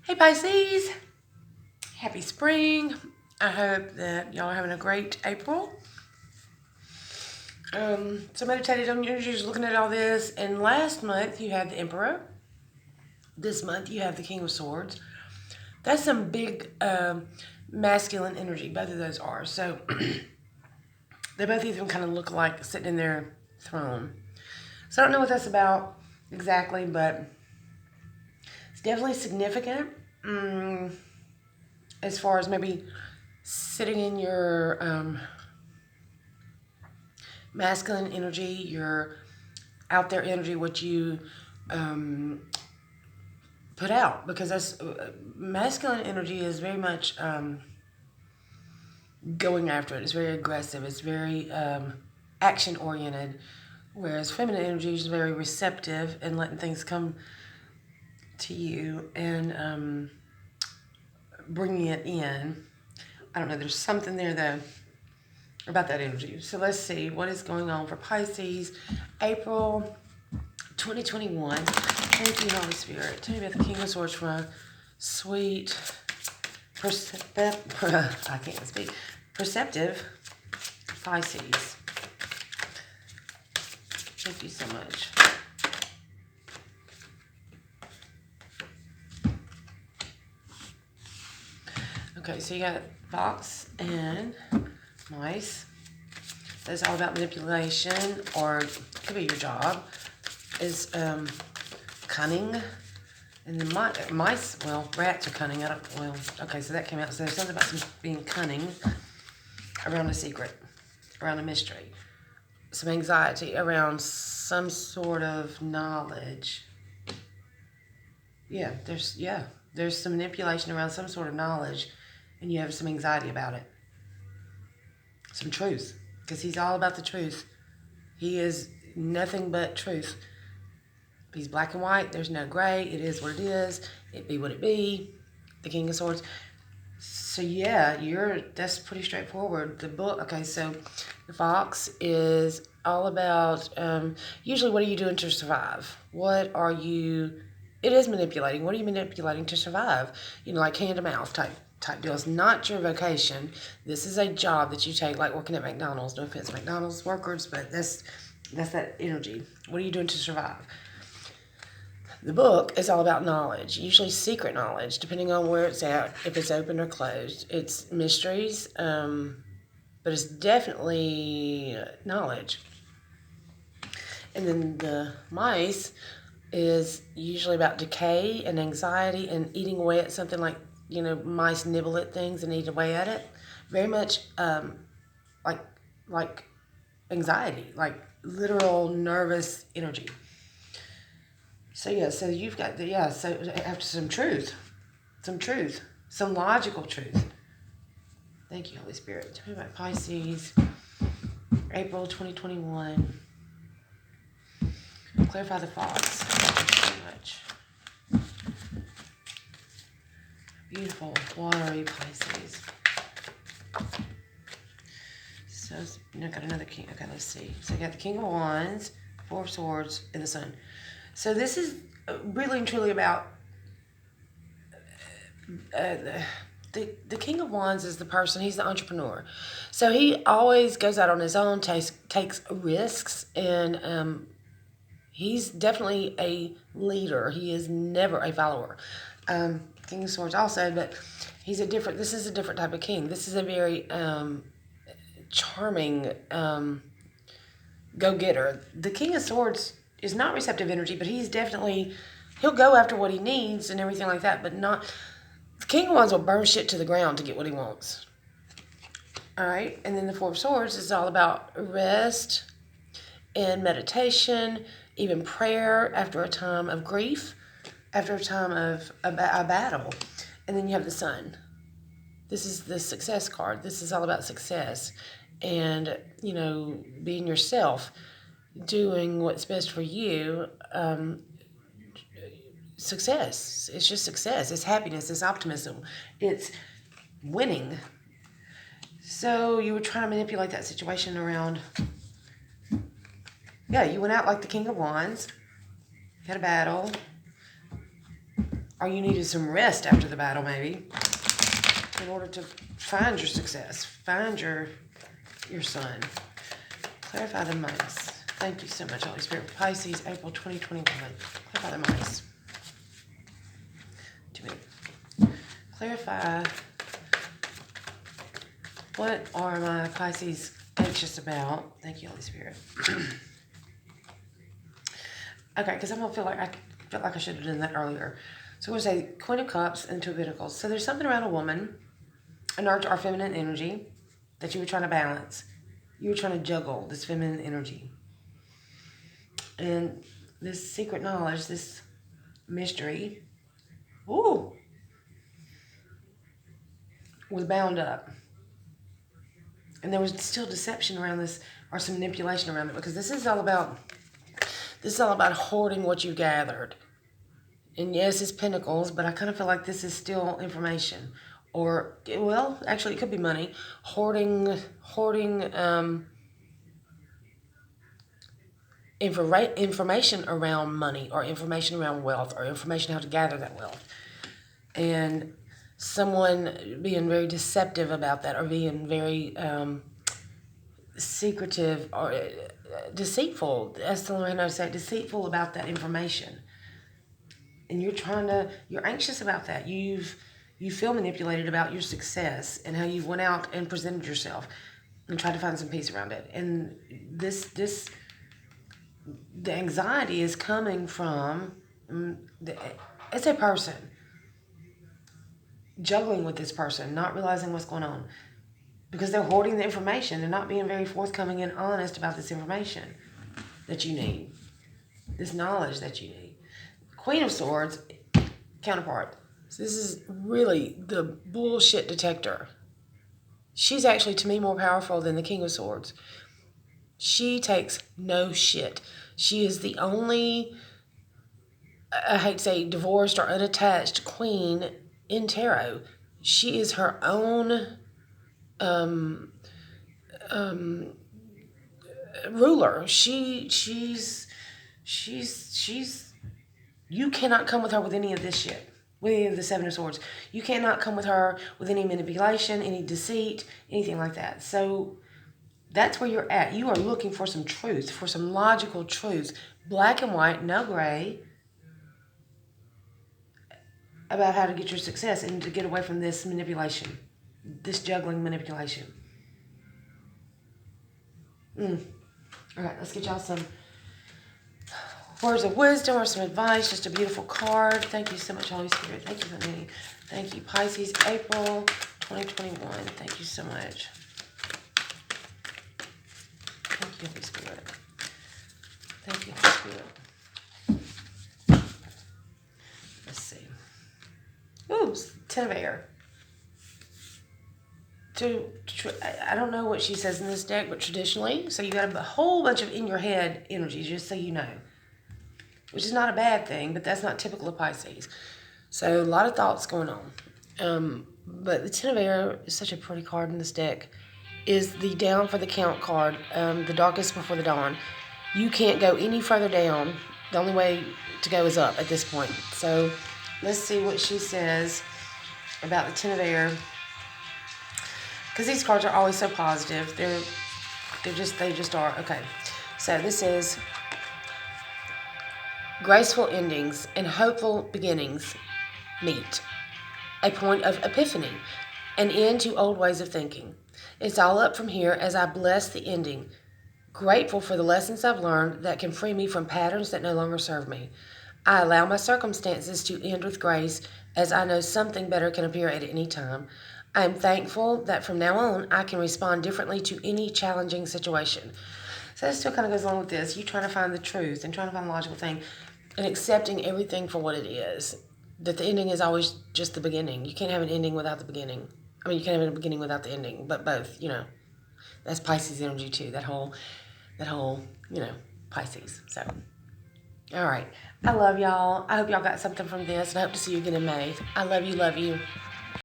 Hey Pisces, happy spring. I hope that y'all are having a great April. So meditated on your energies, looking at all this, and last month you had the Emperor. This month you have the King of Swords. That's some big masculine energy, both of those are. So they both even kind of look like sitting in their throne. So I don't know what that's about exactly, but it's definitely significant. As far as maybe sitting in your masculine energy, your out there energy, what you put out, because that's masculine energy is very much going after it. It's very aggressive. It's very action oriented, whereas feminine energy is very receptive and letting things come to you and bringing it in. I don't know. There's something there though about that energy. So let's see what is going on for Pisces, April 2021. Thank you, Holy Spirit. Tell me about the King of Swords for my sweet, I can't speak, perceptive Pisces. Thank you so much. Okay, so you got fox and mice. That's all about manipulation, or it could be your job. Is cunning. And the mice, well, rats are cunning. Okay, so that came out. So there's something about some being cunning around a secret, around a mystery. Some anxiety around some sort of knowledge. There's some manipulation around some sort of knowledge, and you have some anxiety about it. Some truth, because he's all about the truth. He is nothing but truth. He's black and white. There's no gray. It is what it is. It be what it be. The King of Swords. So yeah, that's pretty straightforward. The book. Okay, so the fox is all about. Usually, what are you doing to survive? What are you? It is manipulating. What are you manipulating to survive? Like hand to mouth type deals. Not your vocation. This is a job that you take, like working at McDonald's. No offense, McDonald's workers, but that's that energy. What are you doing to survive? The book is all about knowledge, usually secret knowledge, depending on where it's at, if it's open or closed. It's mysteries, but it's definitely knowledge. And then the mice is usually about decay and anxiety and eating away at something, like, mice nibble at things and eat away at it. Very much like anxiety, like literal nervous energy. So you've got so after some truth, some logical truth. Thank you, Holy Spirit. Tell me about Pisces, April 2021. Clarify the fox. Thank you so much. Beautiful, watery Pisces. So I got another king. Okay, let's see. So I got the King of Wands, Four of Swords, and the Sun. So this is really and truly about the King of Wands is the person. He's the entrepreneur. So he always goes out on his own, takes risks, and he's definitely a leader. He is never a follower. King of Swords also, but this is a different type of king. This is a very charming go-getter. The King of Swords is not receptive energy, but he'll go after what he needs and everything like that, but not. The King of Wands will burn shit to the ground to get what he wants. All right, and then the Four of Swords is all about rest and meditation, even prayer after a time of grief, after a time of a battle. And then you have the Sun. This is the success card. This is all about success and, being yourself, doing what's best for you. Success. It's just success. It's happiness. It's optimism. It's winning. So you were trying to manipulate that situation around. Yeah, you went out like the King of Wands. You had a battle. Or you needed some rest after the battle, maybe, in order to find your success, find your son. Clarify the mice. Thank you so much, Holy Spirit. Pisces, April 2021. Clarify the mice. 2 minutes. Clarify, what are my Pisces anxious about? Thank you, Holy Spirit. Okay, because I'm going to feel like I should have done that earlier. So we're going to say Queen of Cups and Two of Pentacles. So there's something around a woman, our feminine energy, that you were trying to balance. You were trying to juggle this feminine energy. And this secret knowledge, this mystery, was bound up. And there was still deception around this, or some manipulation around it, because this is all about hoarding what you gathered. And yes, it's pentacles, but I kind of feel like this is still information. Or, well, actually, it could be money. Hoarding information around money, or information around wealth, or information how to gather that wealth. And someone being very deceptive about that, or being very secretive, or deceitful. That's the only way I know to say it. Deceitful about that information. And you're anxious about that. You feel manipulated about your success and how you went out and presented yourself and tried to find some peace around it. And the anxiety is coming from, it's a person juggling with this person, not realizing what's going on. Because they're hoarding the information. They're not being very forthcoming and honest about this information that you need. This knowledge that you need. Queen of Swords, counterpart. So this is really the bullshit detector. She's actually, to me, more powerful than the King of Swords. She takes no shit. She is the only, I hate to say, divorced or unattached queen in tarot. She is her own ruler. She's you cannot come with her with any of this shit. With any of the Seven of Swords. You cannot come with her with any manipulation, any deceit, anything like that. So that's where you're at. You are looking for some truth, for some logical truth. Black and white, no gray. About how to get your success and to get away from this manipulation. This juggling manipulation. All right, let's get y'all some words of wisdom or some advice. Just a beautiful card. Thank you so much, Holy Spirit. Thank you for me. Thank you, Pisces, April 2021. Thank you so much. Thank you, Holy Spirit. Thank you, Holy Spirit. Let's see. Ooh, Ten of Air. I don't know what she says in this deck, but traditionally, so you got a whole bunch of in your head energy, just so you know. Which is not a bad thing, but that's not typical of Pisces. So a lot of thoughts going on. But the Ten of Air is such a pretty card in this deck. Is the down for the count card, the darkest before the dawn. You can't go any further down. The only way to go is up at this point. So let's see what she says about the Ten of Air. Because these cards are always so positive. They just are. Okay. So this is graceful endings and hopeful beginnings meet. A point of epiphany. An end to old ways of thinking. It's all up from here as I bless the ending. Grateful for the lessons I've learned that can free me from patterns that no longer serve me. I allow my circumstances to end with grace as I know something better can appear at any time. I am thankful that from now on I can respond differently to any challenging situation. So that still kind of goes along with this. You trying to find the truth and trying to find the logical thing and accepting everything for what it is. That the ending is always just the beginning. You can't have an ending without the beginning. I mean, you can't have a beginning without the ending, but both, you know. That's Pisces energy too. That whole, you know, Pisces. So, all right. I love y'all. I hope y'all got something from this, and I hope to see you again in May. I love you, love you.